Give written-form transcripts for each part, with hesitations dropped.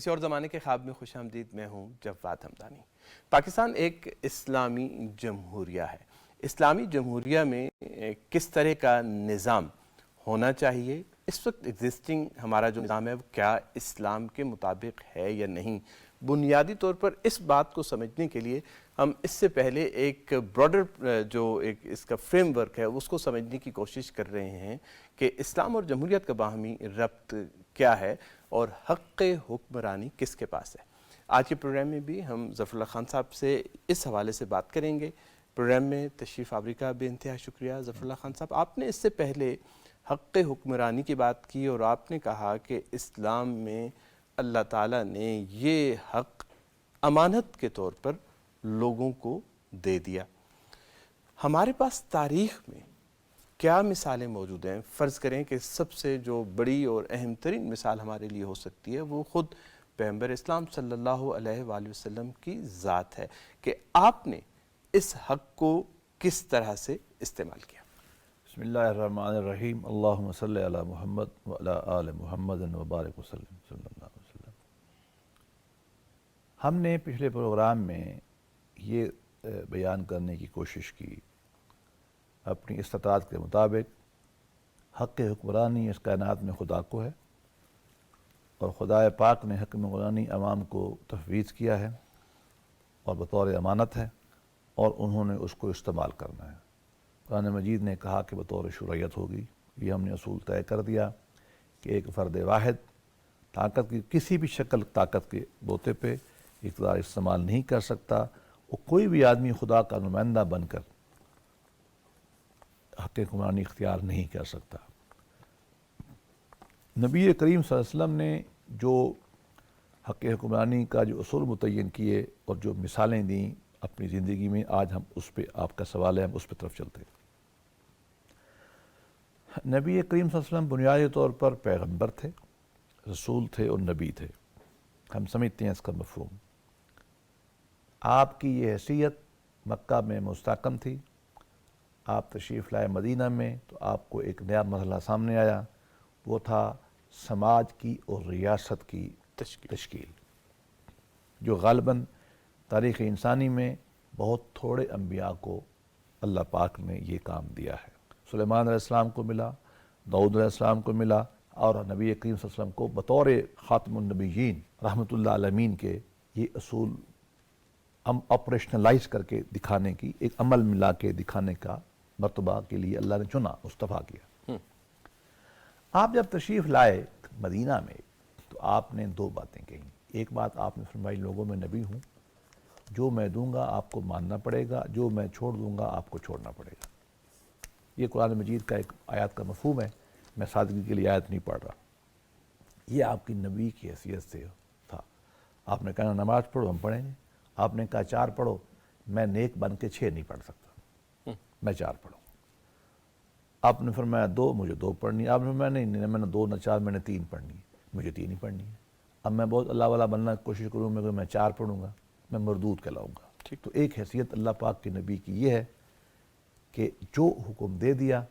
کسی اور زمانے کے خواب میں خوش آمدید. میں ہوں جواد حمدانی. پاکستان ایک اسلامی جمہوریہ ہے. اسلامی جمہوریہ میں کس طرح کا نظام ہونا چاہیے؟ اس وقت ایگزسٹنگ ہمارا جو نظام ہے وہ کیا اسلام کے مطابق ہے یا نہیں؟ بنیادی طور پر اس بات کو سمجھنے کے لیے ہم اس سے پہلے ایک براڈر جو ایک اس کا فریم ورک ہے اس کو سمجھنے کی کوشش کر رہے ہیں کہ اسلام اور جمہوریت کا باہمی ربط کیا ہے اور حق حکمرانی کس کے پاس ہے. آج کے پروگرام میں بھی ہم ظفر اللہ خان صاحب سے اس حوالے سے بات کریں گے. پروگرام میں تشریف آوری کا بے انتہا شکریہ. ظفر اللہ خان صاحب، آپ نے اس سے پہلے حق حکمرانی کی بات کی اور آپ نے کہا کہ اسلام میں اللہ تعالیٰ نے یہ حق امانت کے طور پر لوگوں کو دے دیا. ہمارے پاس تاریخ میں کیا مثالیں موجود ہیں؟ فرض کریں کہ سب سے جو بڑی اور اہم ترین مثال ہمارے لیے ہو سکتی ہے وہ خود پیغمبر اسلام صلی اللہ علیہ وآلہ وسلم کی ذات ہے کہ آپ نے اس حق کو کس طرح سے استعمال کیا. بسم اللہ الرحمن الرحیم. اللہم صلی علی محمد وعلی آل محمد وبارک وسلم صلی اللہ علیہ وسلم. ہم نے پچھلے پروگرام میں یہ بیان کرنے کی کوشش کی اپنی استطاعت کے مطابق حق حکمرانی اس کائنات میں خدا کو ہے اور خدا پاک نے حق حکمرانی عوام کو تفویض کیا ہے اور بطور امانت ہے اور انہوں نے اس کو استعمال کرنا ہے. قرآن مجید نے کہا کہ بطور شرعیت ہوگی. یہ ہم نے اصول طے کر دیا کہ ایک فرد واحد طاقت کی کسی بھی شکل طاقت کے بوتے پہ اقتدار استعمال نہیں کر سکتا. وہ کوئی بھی آدمی خدا کا نمائندہ بن کر حق حکمرانی اختیار نہیں کر سکتا. نبی کریم صلی اللہ علیہ وسلم نے جو حق حکمرانی کا جو اصول متعین کیے اور جو مثالیں دیں اپنی زندگی میں، آج ہم اس پہ، آپ کا سوال ہے، ہم اس پہ طرف چلتے ہیں. نبی کریم صلی اللہ علیہ وسلم بنیادی طور پر پیغمبر تھے، رسول تھے اور نبی تھے. ہم سمجھتے ہیں اس کا مفہوم. آپ کی یہ حیثیت مکہ میں مستحکم تھی. آپ تشریف لائے مدینہ میں تو آپ کو ایک نیا مرحلہ سامنے آیا، وہ تھا سماج کی اور ریاست کی تشکیل، جو غالباً تاریخ انسانی میں بہت تھوڑے انبیاء کو اللہ پاک نے یہ کام دیا ہے. سلیمان علیہ السلام کو ملا، داؤد علیہ السلام کو ملا، اور نبی کریم صلی اللہ علیہ وسلم کو بطور خاتم النبیین رحمۃ اللہ عالمین کے یہ اصول آپریشنلائز کر کے دکھانے کی، ایک عمل ملا کے دکھانے کا مرتبہ کے لیے اللہ نے چنا، مصطفیٰ کیا. آپ جب تشریف لائے مدینہ میں تو آپ نے دو باتیں کہیں. ایک بات آپ نے فرمائی، لوگوں میں نبی ہوں، جو میں دوں گا آپ کو ماننا پڑے گا، جو میں چھوڑ دوں گا آپ کو چھوڑنا پڑے گا. یہ قرآن مجید کا ایک آیات کا مفہوم ہے. میں سادگی کے لیے آیت نہیں پڑھ رہا. یہ آپ کی نبی کی حیثیت سے تھا. آپ نے کہا نماز پڑھو، ہم پڑھیں گے. آپ نے کہا 4 پڑھو، میں نیک بن کے 6 نہیں پڑھ سکتا، میں 4 پڑھوں. آپ نے فرمایا 2، مجھے 2 پڑھنی ہے. آپ نے فرمایا نہیں، میں نے 2 نہ 4، میں نے 3 پڑھنی ہے، مجھے 3 ہی پڑھنی ہے. اب میں بہت اللہ والا بننا کی کوشش کروں، میں 4 پڑھوں گا، میں مردود کہلاؤں گا. تو ایک حیثیت اللہ پاک کے نبی کی یہ ہے کہ جو حکم دے دیا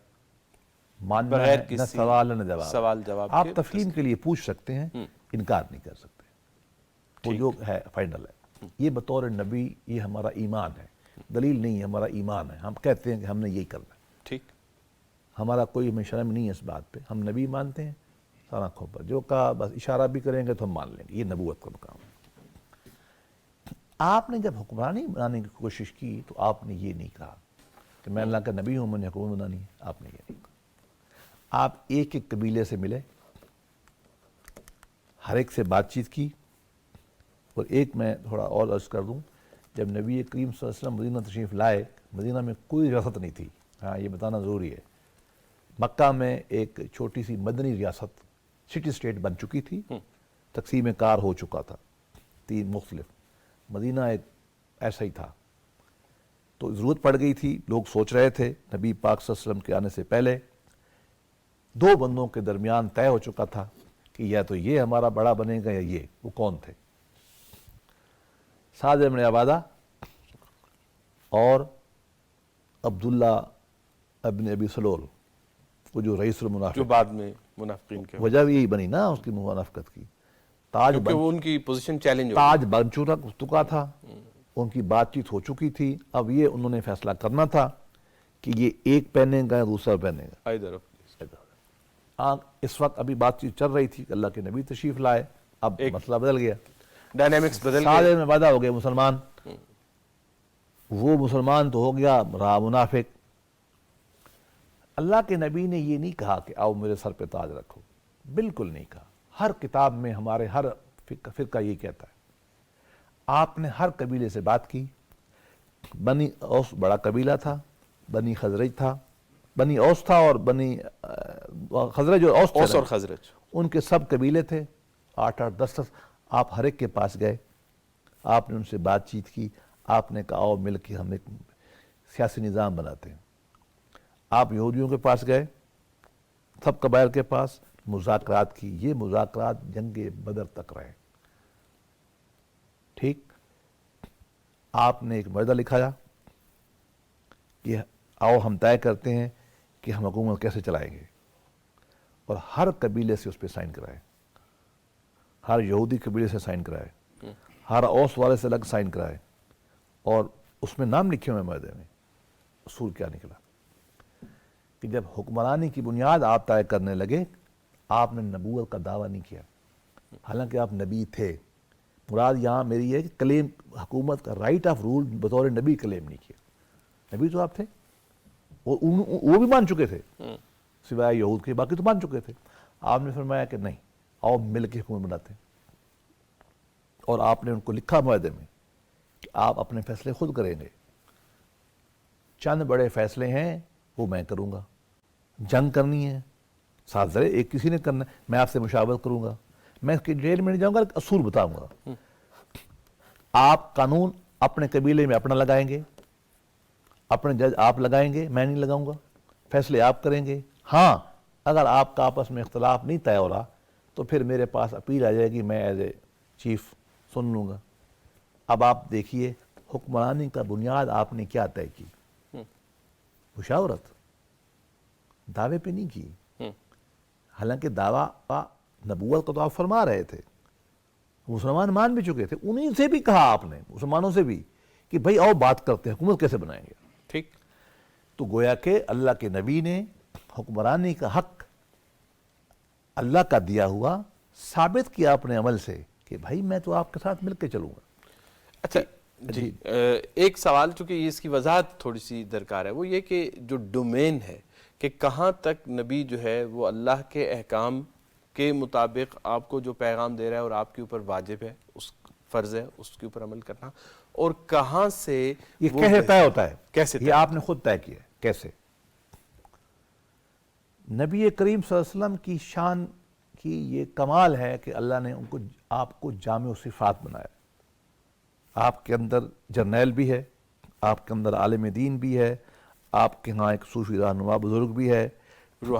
ماننا ہے، نہ سوال نہ جواب. آپ تفہیم کے لیے پوچھ سکتے ہیں، انکار نہیں کر سکتے. وہ جو ہے فائنل ہے. یہ بطور نبی یہ ہمارا ایمان ہے، دلیل نہیں ہے، ہمارا ایمان ہے. ہم کہتے ہیں کہ ہم نے یہی کرنا ہے. ٹھیک، ہمارا کوئی ہمیں شرم نہیں ہے اس بات پہ. ہم نبی مانتے ہیں سارا آنکھوں پر، جو کہا بس اشارہ بھی کریں گے تو ہم مان لیں گے. یہ نبوت کا مقام ہے. آپ نے جب حکمرانی بنانے کی کوشش کی تو آپ نے یہ نہیں کہا کہ میں اللہ کا نبی ہوں، میں نے حکومت بنانی ہے. آپ نے یہ نہیں کہا. آپ ایک ایک قبیلے سے ملے، ہر ایک سے بات چیت کی. اور ایک میں تھوڑا اور عرض کر دوں، جب نبی کریم صلی اللہ علیہ وسلم مدینہ تشریف لائے، مدینہ میں کوئی ریاست نہیں تھی. ہاں یہ بتانا ضروری ہے. مکہ میں ایک چھوٹی سی مدنی ریاست، سٹی سٹیٹ بن چکی تھی، تقسیم کار ہو چکا تھا 3 مختلف. مدینہ ایک ایسا ہی تھا. تو ضرورت پڑ گئی تھی، لوگ سوچ رہے تھے نبی پاک صلی اللہ علیہ وسلم کے آنے سے پہلے 2 بندوں کے درمیان طے ہو چکا تھا کہ یا تو یہ ہمارا بڑا بنے گا یا یہ. وہ کون تھے؟ سعد بن عبادہ اور عبداللہ ابن ابی سلول، وہ جو رئیس المنافق، جو بعد میں منافقین کے وجہ بھی یہی بنی نا اس کی منافقت کی. تاج کیونکہ وہ ان کی پوزیشن چیلنج ہو تاج بن چکا تھا، ان کی بات چیت ہو چکی تھی، اب یہ انہوں نے فیصلہ کرنا تھا کہ یہ ایک پہنے گا یا دوسرا پہنے گا۔ ادھر اس وقت ابھی بات چیت چل رہی تھی کہ اللہ کے نبی تشریف لائے، اب مسئلہ بدل گیا، ڈائنامکس بدل گئے، سارے میں وعدہ ہو گئے مسلمان، وہ مسلمان تو ہو گیا، رہا منافق۔ اللہ کے نبی نے یہ نہیں کہا کہ آؤ میرے سر پہ تاج رکھو، بالکل نہیں کہا۔ ہر کتاب میں ہمارے ہر فرقہ یہ کہتا ہے۔ آپ نے ہر قبیلے سے بات کی، بنی اوس بڑا قبیلہ تھا، بنی خزرج تھا، بنی اوس تھا اور بنی خزرج اور اوس اوس اور خزرج، ان کے سب قبیلے تھے، 8 10 آپ ہر ایک کے پاس گئے، آپ نے ان سے بات چیت کی، آپ نے کہا آؤ مل کے ہم ایک سیاسی نظام بناتے ہیں۔ آپ یہودیوں کے پاس گئے، سب قبائل کے پاس مذاکرات کی، یہ مذاکرات جنگ بدر تک رہے، ٹھیک۔ آپ نے ایک معاہدہ لکھایا کہ آؤ ہم طے کرتے ہیں کہ ہم حکومت کیسے چلائیں گے، اور ہر قبیلے سے اس پہ سائن کرائے، ہر یہودی قبیلے سے سائن کرائے، ہر اوس والے سے الگ سائن کرائے، اور اس میں نام لکھے ہوئے معاہدے میں۔ اصول کیا نکلا کہ جب حکمرانی کی بنیاد آپ طے کرنے لگے، آپ نے نبوت کا دعویٰ نہیں کیا، حالانکہ آپ نبی تھے۔ مراد یہاں میری یہ ہے کہ کلیم حکومت کا رائٹ آف رول بطور نبی کلیم نہیں کیا، نبی تو آپ تھے، وہ بھی مان چکے تھے، سوائے یہود کے باقی تو مان چکے تھے۔ آپ نے فرمایا کہ نہیں، آؤ مل کے حکومت بناتے ہیں، اور آپ نے ان کو لکھا معاہدے میں کہ آپ اپنے فیصلے خود کریں گے، چند بڑے فیصلے ہیں وہ میں کروں گا، جنگ کرنی ہے ساتھ ذرے ایک کسی نے کرنا ہے، میں آپ سے مشاورت کروں گا، میں اس کی ڈیٹیل میں نہیں جاؤں گا، اصول بتاؤں گا۔ آپ قانون اپنے قبیلے میں اپنا لگائیں گے، اپنے جج آپ لگائیں گے، میں نہیں لگاؤں گا، فیصلے آپ کریں گے۔ ہاں اگر آپ کا آپس میں اختلاف نہیں طے ہو رہا تو پھر میرے پاس اپیل آ جائے گی، میں ایز اے چیف سن لوں گا۔ اب آپ دیکھیے حکمرانی کا بنیاد آپ نے کیا طے کی؟ مشاورت، دعوے پہ نہیں کی، حالانکہ دعویٰ نبوت کا تو آپ فرما رہے تھے، مسلمان مان بھی چکے تھے، انہیں سے بھی کہا آپ نے، مسلمانوں سے بھی، کہ بھائی آؤ بات کرتے ہیں حکومت کیسے بنائیں گے، ٹھیک۔ تو گویا کہ اللہ کے نبی نے حکمرانی کا حق اللہ کا دیا ہوا ثابت کیا اپنے عمل سے کہ بھائی میں تو آپ کے ساتھ مل کے چلوں گا۔ اچھا جی، ایک سوال چونکہ اس کی وضاحت تھوڑی سی درکار ہے، وہ یہ کہ جو ڈومین ہے کہ کہاں تک نبی جو ہے وہ اللہ کے احکام کے مطابق آپ کو جو پیغام دے رہا ہے اور آپ کے اوپر واجب ہے، اس فرض ہے اس کے اوپر عمل کرنا، اور کہاں سے یہ کیسے طے ہوتا ہے؟ کیسے یہ آپ نے خود طے کیا ہے، کیسے؟ نبی کریم صلی اللہ علیہ وسلم کی شان کی یہ کمال ہے کہ اللہ نے ان کو آپ کو جامع صفات بنایا، آپ کے اندر جرنیل بھی ہے، آپ کے اندر عالم دین بھی ہے، آپ کے ہاں ایک صوفی رہنما بزرگ بھی ہے،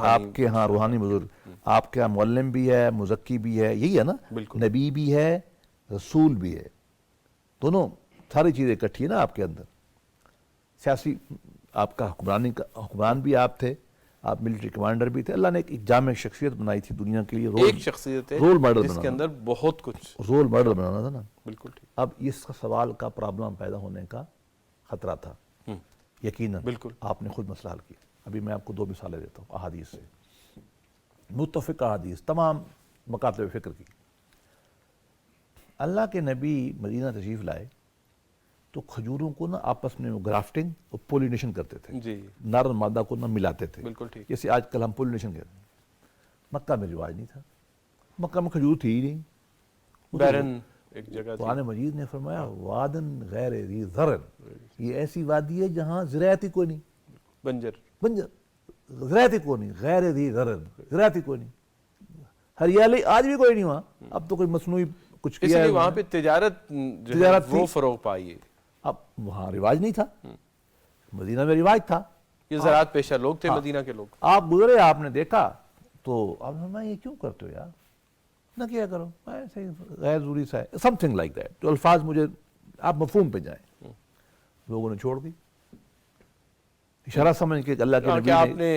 آپ کے ہاں روحانی بزرگ، آپ کے ہاں معلم بھی ہے، مزکی بھی ہے، یہی ہے نا، نبی بھی ہے، رسول بھی ہے، دونوں ساری چیزیں اکٹھی ہے نا آپ کے اندر۔ سیاسی آپ کا حکمران بھی آپ تھے، آپ ملٹری کمانڈر بھی تھے، اللہ نے ایک جامع شخصیت بنائی تھی دنیا کے لیے، ایک شخصیت ہے رول ماڈل جس کے اندر بہت کچھ رول ماڈل بنانا تھا نا۔ بالکل ٹھیک، اب اس کا سوال کا پرابلم پیدا ہونے کا خطرہ تھا، یقیناً بالکل آپ نے خود مسئلہ حل کیا۔ ابھی میں آپ کو 2 مثالیں دیتا ہوں احادیث سے، متفق احادیث تمام مکاتب فکر کی۔ اللہ کے نبی مدینہ تشریف لائے تو کھجوروں کو نا آپس میں گرافٹنگ اور پولینیشن کرتے تھے، جی نر اور مادہ کو نہ ملاتے تھے، بالکل ٹھیک، جیسے آج کل ہم پولینیشن کہتے ہیں۔ مکہ میں رواج نہیں تھا، مکہ میں کھجور تھی ہی نہیں، بیرن ایک جگہ تھی، قرآن مجید نے فرمایا وادن غیر ذی زرع، یہ ایسی وادی ہے جہاں زراعت ہی کوئی نہیں، بنجر زراعت ہی کوئی نہیں، غیر ذی زرع، زراعت ہی کوئی نہیں، ہریالی آج بھی کوئی نہیں وہاں، اب تو کوئی مصنوعی کچھ اس کیا لیے ہے وہاں پہ تجارت جو ہے تجارت تھی، وہ فروغ پائی ہے، اب وہاں رواج نہیں تھا، مدینہ میں رواج تھا، یہ زراعت پیشہ لوگ تھے مدینہ کے لوگ۔ آپ گزرے آپ نے دیکھا تو آپ نے فرمایا یہ کیوں کرتے ہو یار، نہ کیا کرو، ایسے ہی غیر ضروری سا ہے، سم تھنگ لائک دیٹ، جو الفاظ مجھے آپ مفہوم پہ جائیں، لوگوں نے چھوڑ دی، اشارہ سمجھ کے اللہ کے نبی آپ نے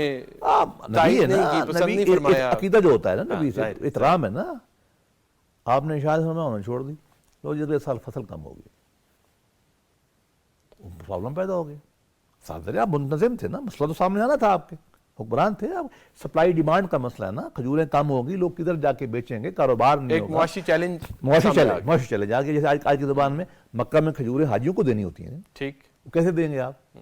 نبی ہے نا، پسند نہیں نبی فرمایا، عقیدہ جو ہوتا ہے نا نبی سے احترام ہے نا، آپ نے اشارہ فرمایا انہوں نے چھوڑ دی، لو جی اگلے سال فصل کم ہو گئی، پرابلم پیدا ہو گیا. صاحب آپ منتظم تھے نا، مسئلہ تو سامنے آنا تھا، آپ کے حکمران تھے. اب سپلائی ڈیمانڈ کا مسئلہ ہے نا، کھجوریں کم ہوگی، لوگ کدھر جا کے بیچیں گے، کاروبار نہیں ایک ہوگا. معاشی چیلنج معاشی چیلنج آ گیا. جیسے آج کی زبان میں مکہ میں کھجوریں حاجیوں کو دینی ہوتی ہیں، ٹھیک، کیسے دیں گے آپ؟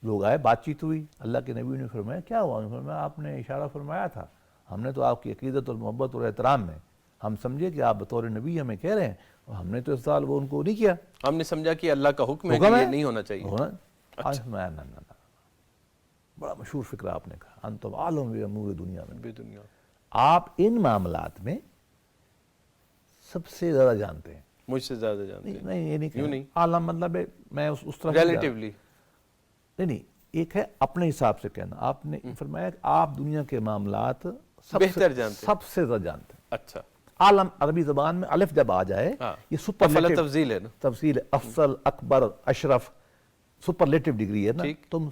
لوگ آئے، بات چیت ہوئی، اللہ کے نبی نے فرمایا کیا ہوا؟ انہوں نے فرمایا آپ نے اشارہ فرمایا تھا، ہم نے تو آپ کی عقیدت اور محبت اور احترام میں ہم سمجھے کہ آپ بطور نبی ہمیں کہہ رہے ہیں، اور ہم نے تو اس سال وہ ان کو نہیں کیا. ہم نے سمجھا کہ اللہ کا حکم ہے کہ یہ نہیں ہونا چاہیے. آج میں نہ بڑا مشہور فکرہ آپ نے کہا، انتم عالم بامور دنیا میں، بے دنیا آپ ان معاملات میں سب سے زیادہ جانتے ہیں. مجھ سے زیادہ جانتے ہیں. نہیں یہ نہیں یوں کہنا، نہیں، عالم مطلب ہے میں اس طرح ریلیٹیولی. نہیں، ایک ہے اپنے حساب سے کہنا. آپ نے فرمایا کہ آپ دنیا کے معاملات بہتر جانتے ہیں، سب سے زیادہ جانتے ہیں. اچھا، عالم عربی زبان میں الف جب آ جائے یہ افضل تفضیل ہے نا، تفصیل افضل، اکبر، اشرف، سپرلیٹو ڈگری ہے نا، تم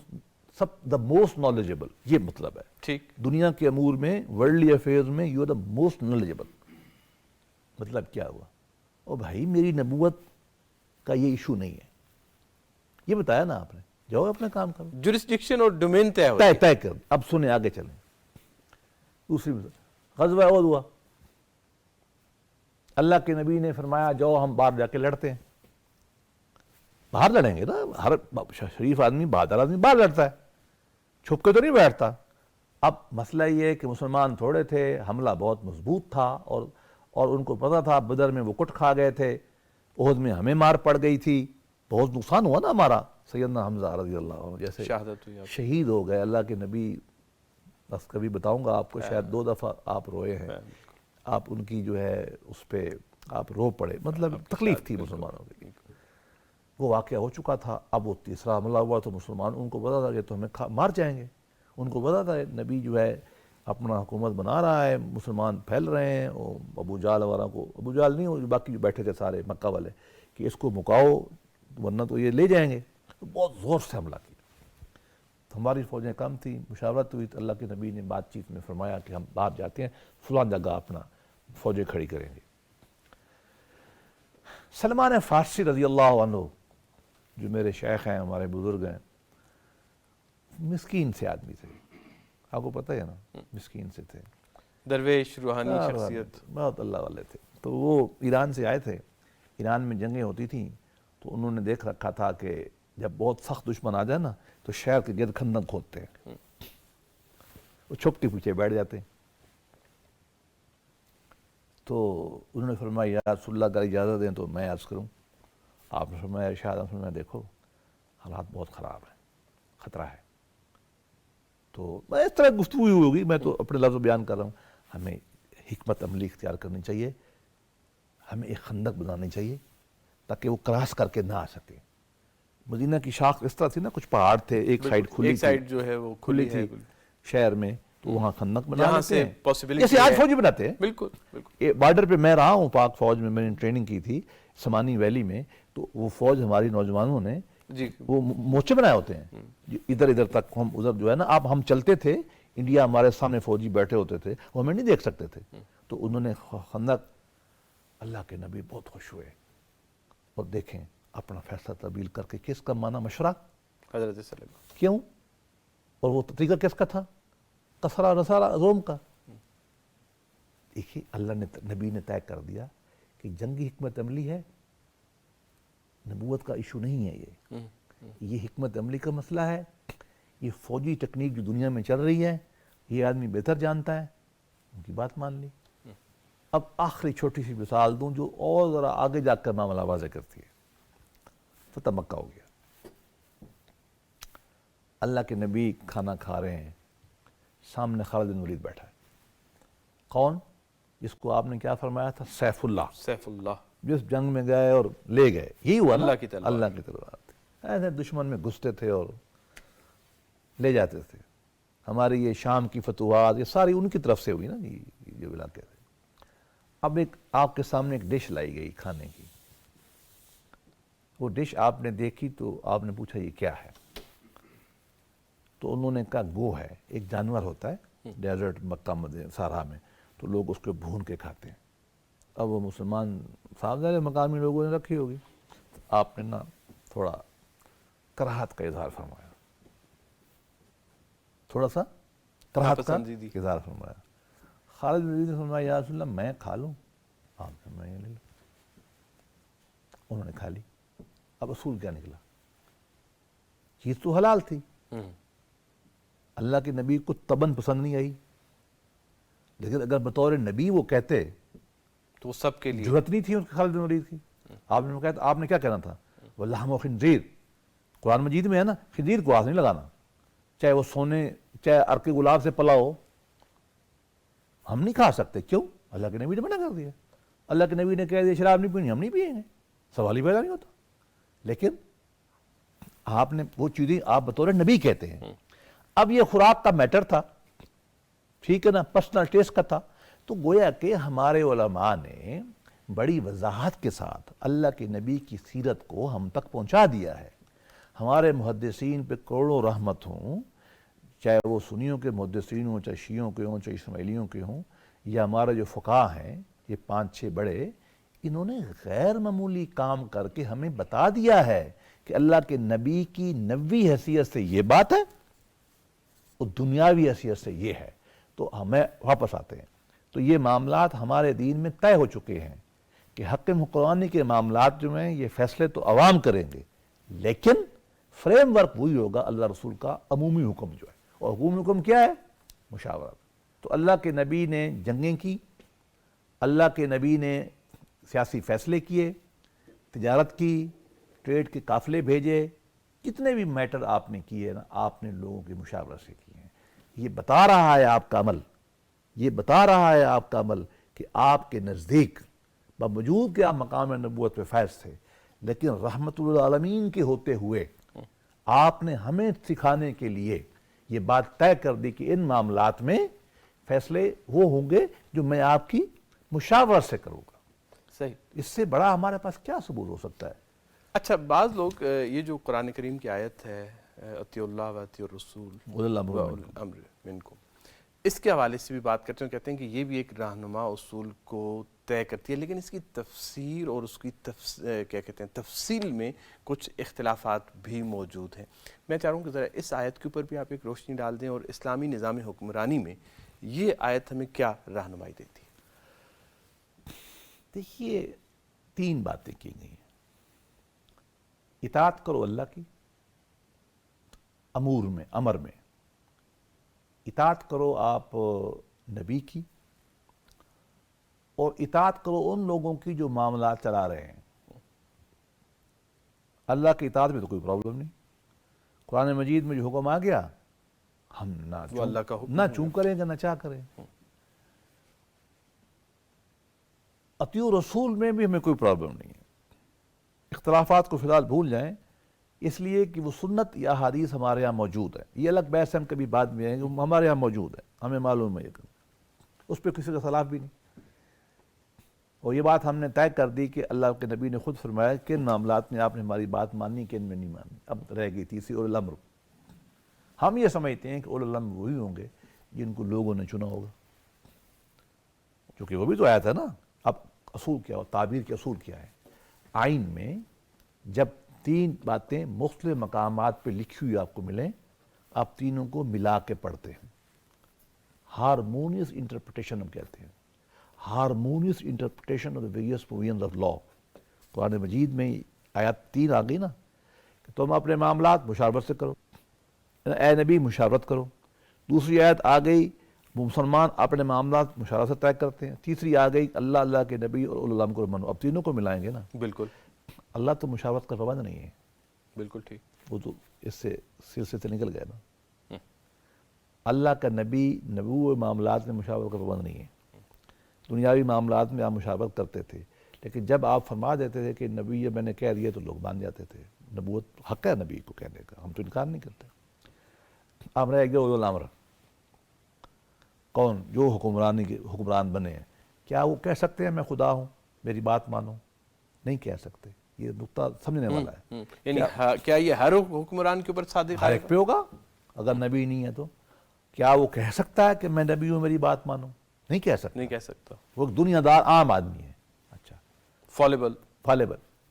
سب دا موسٹ نالجبل، یہ مطلب ہے. ٹھیک، دنیا کے امور میں، ورلڈلی افیئرز میں you are the most knowledgeable. مطلب کیا ہوا؟ او بھائی میری نبوت کا یہ ایشو نہیں ہے، یہ بتایا نا آپ نے، جاؤ اپنا کام کرو. جورسڈکشن اور ڈومین طے ہوتی ہے. طے کر. اب سنیں آگے چلیں. دوسری مثال غزوہ احد ہوا، اللہ کے نبی نے فرمایا جاؤ ہم باہر جا کے لڑتے ہیں. باہر لڑیں گے نا، ہر شریف آدمی، بہادر آدمی باہر لڑتا ہے، چھپ کے تو نہیں بیٹھتا. اب مسئلہ یہ ہے کہ مسلمان تھوڑے تھے، حملہ بہت مضبوط تھا، اور ان کو پتا تھا بدر میں وہ کٹ کھا گئے تھے، احد میں ہمیں مار پڑ گئی تھی، بہت نقصان ہوا نا ہمارا. سیدنا حمزہ رضی اللہ عنہ جیسے شہادت ہوئی آپ. شہید ہو گئے. اللہ کے نبی، بس کبھی بتاؤں گا آپ کو، شاید 2 دفعہ آپ روئے ہیں، آپ ان کی جو ہے اس پہ آپ رو پڑے، مطلب تکلیف تھی مسلمانوں کی. وہ واقعہ ہو چکا تھا. اب وہ تیسرا حملہ ہوا تو مسلمان، ان کو پتا تھا کہ تو ہمیں مار جائیں گے. ان کو پتا تھا نبی جو ہے اپنا حکومت بنا رہا ہے، مسلمان پھیل رہے ہیں، ابو جہل وغیرہ کو، ابو جہل نہیں، باقی جو بیٹھے تھے سارے مکہ والے، کہ اس کو مکاؤ ورنہ تو یہ لے جائیں گے. تو بہت زور سے حملہ کیا. ہماری فوجیں کم تھیں، مشاورت ہوئی تو اللہ کے نبی نے بات چیت میں فرمایا کہ ہم باہر جاتے ہیں، فلاں جگہ اپنا فوجیں کھڑی کریں گے. سلمان فارسی رضی اللہ عنہ جو میرے شیخ ہیں، ہمارے بزرگ ہیں، مسکین سے آدمی تھے، آپ کو پتہ ہے نا، مسکین سے تھے، درویش، روحانی شخصیت، بہت اللہ والے تھے. تو وہ ایران سے آئے تھے. ایران میں جنگیں ہوتی تھیں تو انہوں نے دیکھ رکھا تھا کہ جب بہت سخت دشمن آ جائے نا تو شہر کے گرد خندق کھودتے ہیں، وہ چھپٹی پیچھے بیٹھ جاتے ہیں. تو انہوں نے فرمایا یا رسول اللہ اگر اجازت دیں تو میں عرض کروں. آپ نے فرمایا ارشاد فرمایا دیکھو حالات بہت خراب ہیں، خطرہ ہے. تو میں اس طرح گفتگو ہوگی، میں تو اپنے لفظ بیان کر رہا ہوں. ہمیں حکمت عملی اختیار کرنی چاہیے، ہمیں ایک خندق بنانی چاہیے تاکہ وہ کراس کر کے نہ آ سکے. مدینہ کی شاخ اس طرح تھی نا، کچھ پہاڑ تھے، ایک سائڈ کھلی تھی، ایک سائڈ جو ہے وہ کھلی تھی شہر میں، تو وہاں خندق بنا جہاں لیتے سے ہیں پاسبلٹی جیسے آج فوجی بناتے ہیں. بالکل بالکل. بارڈر پہ میں رہا ہوں پاک فوج میں، میں نے ٹریننگ کی تھی سمانی ویلی میں، تو وہ فوج ہماری نوجوانوں نے جی وہ موچے بنائے ہوتے ہیں ادھر ادھر تک. ہم ادھر جو ہے نا، اب ہم چلتے تھے، انڈیا ہمارے سامنے فوجی بیٹھے ہوتے تھے، وہ ہمیں نہیں دیکھ سکتے تھے. تو انہوں نے خندق، اللہ کے نبی بہت خوش ہوئے اور دیکھیں اپنا فیصلہ تبدیل کر کے. کس کا معنی؟ مشورہ حضرت سلیمان. کیوں؟ اور وہ طریقہ کس کا تھا؟ کسرا رسارا روم کا. دیکھیے اللہ نے، نبی نے طے کر دیا کہ جنگی حکمت عملی ہے، نبوت کا ایشو نہیں ہے. یہ حکمت عملی کا مسئلہ ہے. یہ فوجی ٹیکنیک جو دنیا میں چل رہی ہے یہ آدمی بہتر جانتا ہے. ان کی بات مان لی. اب آخری چھوٹی سی مثال دوں جو اور ذرا آگے جا کر معاملہ واضح کرتی ہے. فتح مکہ ہو گیا، اللہ کے نبی کھانا کھا رہے ہیں، سامنے خالد بن ولید بیٹھا ہے. کون؟ جس کو آپ نے کیا فرمایا تھا؟ سیف اللہ. سیف اللہ، جس جنگ میں گئے اور لے گئے، یہی ہوا نا، اللہ کی تلوار. اللہ کی تلوار تھی. ایسے دشمن میں گھستے تھے اور لے جاتے تھے. ہماری یہ شام کی فتوحات یہ ساری ان کی طرف سے ہوئی نا، یہ جو علاقے تھے. اب ایک آپ کے سامنے ایک ڈش لائی گئی کھانے کی. وہ ڈش آپ نے دیکھی تو آپ نے پوچھا یہ کیا ہے؟ تو انہوں نے کہا گو ہے، ایک جانور ہوتا ہے ڈیزرٹ مکہ مدینہ صحرا میں، تو لوگ اس کو بھون کے کھاتے ہیں. اب وہ مسلمان صاحب ظاہر مقامی لوگوں نے رکھی ہوگی، آپ نے نا تھوڑا کراہت کا اظہار فرمایا، تھوڑا سا کراہت کا ناپسندیدگی۔ اظہار فرمایا۔ خالد بن ولید نے فرمایا یا رسول اللہ میں کھا لوں؟ آپ نے میں یہ لے لوں، انہوں نے کھا لی۔ اب اصول کیا نکلا؟ چیز تو حلال تھی، اللہ کے نبی کو تباً پسند نہیں آئی، لیکن اگر بطور نبی وہ کہتے تو وہ سب کے لیے ضرورت نہیں تھی ان کے خالد بن ولید کی۔ آپ نے کیا کہنا تھا؟ وَلَحْمُ خِنزِيرٍ، قرآن مجید میں ہے نا، خنزیر کو ہاتھ نہیں لگانا، چاہے وہ سونے چاہے عرق گلاب سے پلا ہو، ہم نہیں کھا سکتے۔ کیوں؟ اللہ کے نبی نے منع کر دیا، اللہ کے نبی نے کہہ دیا شراب نہیں پینی، ہم نہیں پئیں گے، سوال ہی پیدا نہیں ہوتا۔ لیکن آپ نے وہ چیزیں آپ بطور نبی کہتے ہیں۔ اب یہ خوراک کا میٹر تھا، ٹھیک ہے نا، پرسنل ٹیسٹ کا تھا، تو گویا کہ ہمارے علماء نے بڑی وضاحت کے ساتھ اللہ کے نبی کی سیرت کو ہم تک پہنچا دیا ہے۔ ہمارے محدثین پہ کروڑوں رحمت ہوں، چاہے وہ سنیوں کے محدثین ہوں، چاہے شیعوں کے ہوں، چاہے اسماعیلیوں کے ہوں، یا ہمارے جو فقہاء ہیں یہ 5-6 بڑے، انہوں نے غیر معمولی کام کر کے ہمیں بتا دیا ہے کہ اللہ کے نبی کی نبوی حیثیت سے یہ بات ہے اور دنیاوی حیثیت سے یہ ہے۔ تو ہمیں واپس آتے ہیں، تو یہ معاملات ہمارے دین میں طے ہو چکے ہیں کہ حق حکمرانی کے معاملات جو ہیں یہ فیصلے تو عوام کریں گے، لیکن فریم ورک وہی ہوگا اللہ رسول کا عمومی حکم جو ہے، اور عمومی حکم کیا ہے؟ مشاورت۔ تو اللہ کے نبی نے جنگیں کی، اللہ کے نبی نے سیاسی فیصلے کیے، تجارت کی، ٹریڈ کے قافلے بھیجے، جتنے بھی میٹر آپ نے کیے نا آپ نے لوگوں کی مشاورت سے کیے ہیں۔ یہ بتا رہا ہے آپ کا عمل، یہ بتا رہا ہے آپ کا عمل کہ آپ کے نزدیک باوجود کہ آپ مقام نبوت پہ فائز تھے، لیکن رحمت للعالمین کے ہوتے ہوئے آپ نے ہمیں سکھانے کے لیے یہ بات طے کر دی کہ ان معاملات میں فیصلے وہ ہوں گے جو میں آپ کی مشاورت سے کروں گا۔ صحیح۔ اس سے بڑا ہمارے پاس کیا ثبوت ہو سکتا ہے؟ اچھا، بعض لوگ یہ جو قرآن کریم کی آیت ہے اطیعوا اللہ و اطیعوا الرسول اولي الامر و اولي الامر منکم، اس کے حوالے سے بھی بات کرتے ہیں، کہتے ہیں کہ یہ بھی ایک رہنما اصول کو طے کرتی ہے، لیکن اس کی تفسیر اور اس کی کیا کہتے ہیں تفصیل میں کچھ اختلافات بھی موجود ہیں۔ میں چاہ رہا ہوں کہ ذرا اس آیت کے اوپر بھی آپ ایک روشنی ڈال دیں، اور اسلامی نظام حکمرانی میں یہ آیت ہمیں کیا رہنمائی دیتی ہے؟ دیکھیے 3 باتیں کی گئی ہیں۔ اطاعت کرو اللہ کی امر میں، اطاعت کرو آپ نبی کی، اور اطاعت کرو ان لوگوں کی جو معاملات چلا رہے ہیں۔ اللہ کی اطاعت میں تو کوئی پرابلم نہیں، قرآن مجید میں جو حکم آ گیا ہم وہ اللہ کا حکم نہ چوں کریں گے نہ چاہ کریں۔ اطیعوا رسول میں بھی ہمیں کوئی پرابلم نہیں ہے، اختلافات کو فی الحال بھول جائیں، اس لیے کہ وہ سنت یا حدیث ہمارے ہاں موجود ہے۔ یہ الگ بحث ہم کبھی بعد میں آئیں گے، ہمارے ہاں موجود ہے، ہمیں معلوم ہے یہ، اس پہ کسی کا خلاف بھی نہیں۔ اور یہ بات ہم نے طے کر دی کہ اللہ کے نبی نے خود فرمایا کہ ان معاملات میں آپ نے ہماری بات مانی کہ ان میں نہیں مانی۔ اب رہ گئی تیسری اولي الامر۔ ہم یہ سمجھتے ہیں کہ اولي الامر وہی ہوں گے جن کو لوگوں نے چنا ہوگا، چونکہ وہ بھی تو آیا تھا نا۔ اب اصول کیا ہو، تعبیر کے اصول کیا ہے؟ آئین میں جب 3 باتیں مختلف مقامات پہ لکھی ہوئی آپ کو ملیں، آپ تینوں کو ملا کے پڑھتے ہیں، ہارمونیس انٹرپریٹیشن ہم کہتے ہیں، harmonious interpretation of the various provisions of law. قرآن مجید میں آیات 3 آ گئی نا کہ تم اپنے معاملات مشاورت سے کرو، اے نبی مشاورت کرو۔ دوسری آیت آ گئی مسلمان اپنے معاملات مشاورت سے طے کرتے ہیں۔ تیسری آ گئی اللہ کے نبی اور اولي الامر کو منو۔ اب تینوں کو ملائیں گے نا۔ بالکل، اللہ تو مشاورت کا پابند نہیں ہے، بالکل ٹھیک، وہ تو اس سے سلسلے سے نکل گئے نا۔ اللہ کا نبی نبوی معاملات میں مشاورت کا پابند نہیں ہے، دنیاوی معاملات میں آپ مشاورت کرتے تھے، لیکن جب آپ فرما دیتے تھے کہ نبی یہ میں نے کہہ دیا تو لوگ مان جاتے تھے۔ نبوت حق ہے نبی کو کہنے کا، ہم تو انکار نہیں کرتے۔ اب رہ گیا اولي الامر، کون جو حکمران بنے ہیں، کیا وہ کہہ سکتے ہیں میں خدا ہوں میری بات مانو؟ نہیں کہہ سکتے۔ یہ نقطہ سمجھنے والا ہے۔ یعنی کیا یہ ہر حکمران کے اوپر صادق ہر ہے؟ ایک پہ ہوگا اگر نبی نہیں ہے تو۔ کیا وہ کہہ سکتا ہے کہ میں نبی ہوں میری بات مانو؟ نہیں کہہ سکتا۔ نہیں کہہ سکتا۔ وہ دنیا دار عام آدمی ہے، فالبل.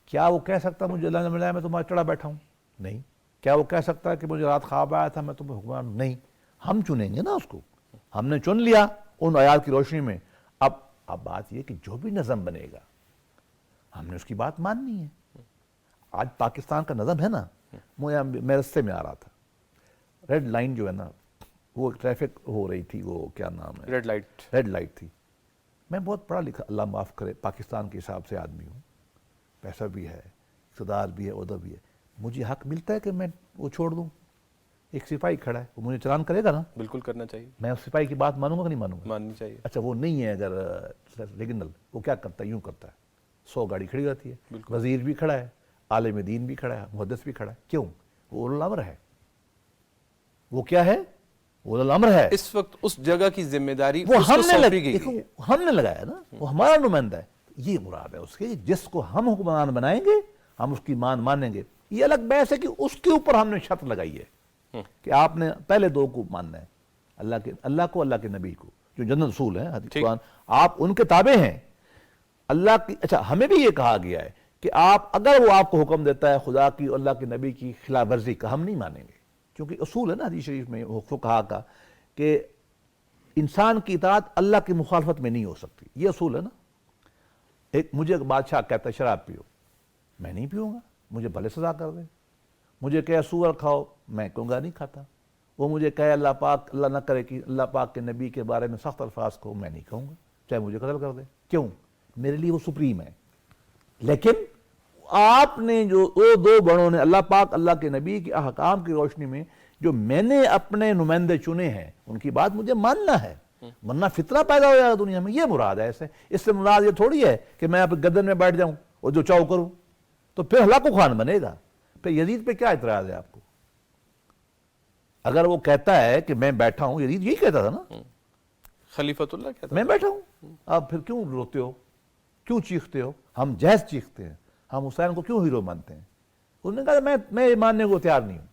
کیا وہ کہہ سکتا مجھے اللہ نے ملایا میں تمہارا چڑھا بیٹھا ہوں؟ نہیں. کیا وہ کہہ سکتا ہے کہ مجھے رات خواب آیا تھا میں تمہیں حکمران؟ نہیں. ہم چنیں گے نا اس کو. ہم نے چن لیا ان آیات کی روشنی میں. اب بات یہ کہ جو بھی نظم بنے گا ہم نے اس کی بات ماننی ہے. آج پاکستان کا نظم ہے نا, میں رستے میں آ رہا تھا, ریڈ لائن جو ہے نا وہ ٹریفک ہو رہی تھی, وہ کیا نام ہے, ریڈ لائٹ تھی. میں بہت پڑھا لکھا, اللہ معاف کرے, پاکستان کے حساب سے آدمی ہوں, پیسہ بھی ہے, اقتدار بھی ہے, عہدہ بھی ہے. مجھے حق ملتا ہے کہ میں وہ چھوڑ دوں؟ ایک سپاہی کھڑا ہے, وہ مجھے چلان کرے گا نا, بالکل کرنا چاہیے. میں اس سپاہی کی بات مانوں گا کہ نہیں مانوں گا؟ ماننی چاہیے. اچھا وہ نہیں ہے اگر ریگنل, وہ کیا کرتا ہے, یوں کرتا ہے, 100 گاڑی کھڑی ہوتی ہے, وزیر بھی کھڑا ہے, عالم دین بھی کھڑا ہے, محدث بھی کھڑا ہے. کیوں؟ وہ اولو الامر ہے. وہ کیا ہے؟ اولو الامر ہے. اس وقت اس جگہ کی ذمہ داری وہ اس کو سونپی گئی. ہم نے لگایا نا, وہ ہمارا نمائندہ ہے. یہ مراد ہے اس کے, جس کو ہم حکمران بنائیں گے ہم اس کی مانیں گے. یہ الگ بحث ہے کہ اس کے اوپر ہم نے شرط لگائی ہے کہ آپ نے پہلے 2 کو ماننا ہے, اللہ کو, اللہ کے نبی کو, جو جنرل رسول ہیں حدیث قرآن, آپ ان کے تابع ہیں. اللہ کی, اچھا ہمیں بھی یہ کہا گیا ہے کہ آپ اگر وہ آپ کو حکم دیتا ہے خدا کی اور اللہ کے نبی کی خلاف ورزی کا, ہم نہیں مانیں گے. کیونکہ اصول ہے نا حدیث شریف میں فقہا کا کہ انسان کی اطاعت اللہ کی مخالفت میں نہیں ہو سکتی. یہ اصول ہے نا. ایک مجھے بادشاہ کہتا ہے شراب پیو, میں نہیں پیوں گا, مجھے بھلے سزا کر دے. مجھے کہے سور کھاؤ, میں کہوں گا نہیں کھاتا. وہ مجھے کہے اللہ پاک, اللہ نہ کرے کہ اللہ پاک کے نبی کے بارے میں سخت الفاظ کو, میں نہیں کہوں گا, چاہے مجھے قتل کر دے. کیوں؟ میرے لیے وہ سپریم ہے. لیکن آپ نے جو 2 بڑوں نے, اللہ پاک اللہ کے نبی کے احکام کی روشنی میں جو میں نے اپنے نمائندے چنے ہیں, ان کی بات مجھے ماننا ہے, ورنہ فتنہ پیدا ہو جائے گا دنیا میں. یہ مراد ہے. اس سے مراد یہ تھوڑی ہے کہ میں آپ گردن میں بیٹھ جاؤں اور جو چاہوں کروں, تو پھر ہلاکو خان بنے گا. پھر یزید پہ کیا اعتراض ہے آپ کو؟ اگر وہ کہتا ہے کہ میں بیٹھا ہوں, یزید یہی کہتا تھا نا, خلیفۃ اللہ کہتا میں بیٹھا ہوں, آپ پھر کیوں روتے ہو, کیوں چیختے ہو؟ ہم جہیز چیختے ہیں, ہم حسین کو کیوں ہیرو مانتے ہیں؟ انہوں نے کہا میں یہ ماننے کو تیار نہیں ہوں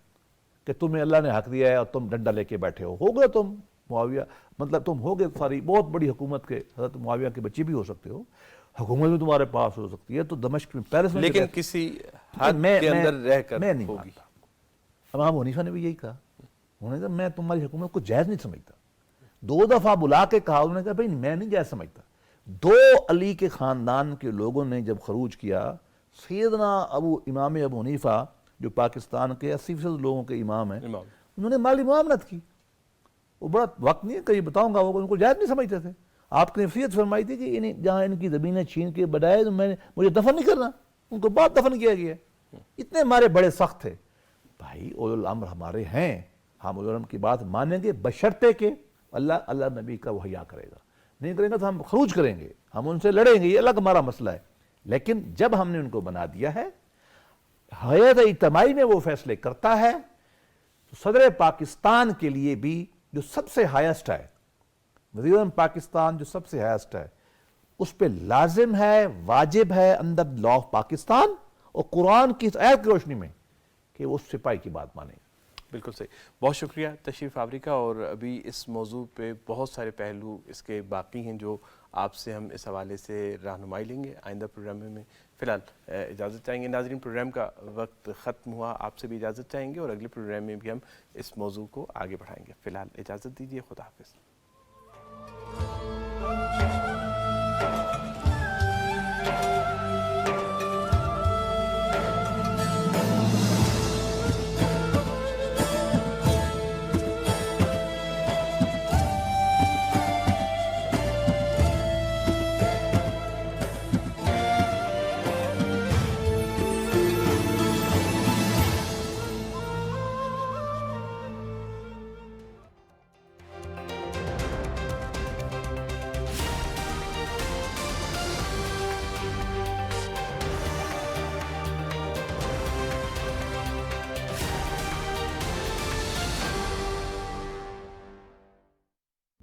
کہ تمہیں اللہ نے حق دیا ہے اور تم ڈنڈا لے کے بیٹھے ہو گئے تم معاویہ, مطلب تم ہو گئے ساری بہت بڑی حکومت کے, حضرت معاویہ کے بچے بھی ہو سکتے ہو, حکومت بھی تمہارے پاس ہو سکتی ہے, تو دمشق میں, پیرس میں, لیکن کسی حد کے اندر رہ کر میں نہیں مانتا. امام حنیفہ نے بھی یہی کہا, انہوں نے کہا میں تمہاری حکومت کو جائز نہیں سمجھتا. 2 دفعہ بلا کے کہا, انہوں نے کہا بھائی میں نہیں جائز سمجھتا. 2 علی کے خاندان کے لوگوں نے جب خروج کیا, سیدنا امام ابو حنیفہ جو پاکستان کے 80% لوگوں کے امام ہیں, انہوں نے مالی معاملت کی. وہ بڑا وقت نہیں ہے کہیں بتاؤں گا, وہ ان کو جائز نہیں سمجھتے تھے. آپ نے نصیحت فرمائی تھی کہ جہاں ان کی زمینیں چھین کے بڑھائے تو مجھے دفن نہیں کرنا, ان کو بعد دفن کیا گیا. اتنے ہمارے بڑے سخت تھے. بھائی اولو الامر ہمارے ہیں, ہم اولو الامر کی بات مانیں گے بشرطے کہ اللہ نبی کا وہ حیا کرے گا. نہیں کریں گے تو ہم خروج کریں گے, ہم ان سے لڑیں گے, یہ الگ ہمارا مسئلہ ہے. لیکن جب ہم نے ان کو بنا دیا ہے, حیات اجتماعی میں وہ فیصلے کرتا ہے, تو صدر پاکستان کے لیے بھی جو سب سے ہائیسٹ ہے, وزیر اعظم پاکستان جو سب ہائیسٹ ہے, اس پہ لازم ہے, واجب ہے اندر لا آف پاکستان اور قرآن کی اس آیت کی روشنی میں کہ وہ اس سپاہی کی بات مانے. بالکل صحیح. بہت شکریہ تشریف آوری کا. اور ابھی اس موضوع پہ بہت سارے پہلو اس کے باقی ہیں جو آپ سے ہم اس حوالے سے رہنمائی لیں گے آئندہ پروگرام میں. فی الحال اجازت چاہیں گے. ناظرین پروگرام کا وقت ختم ہوا, آپ سے بھی اجازت چاہیں گے اور اگلے پروگرام میں بھی ہم اس موضوع کو آگے بڑھائیں گے. فی الحال اجازت دیجیے, خدا حافظ.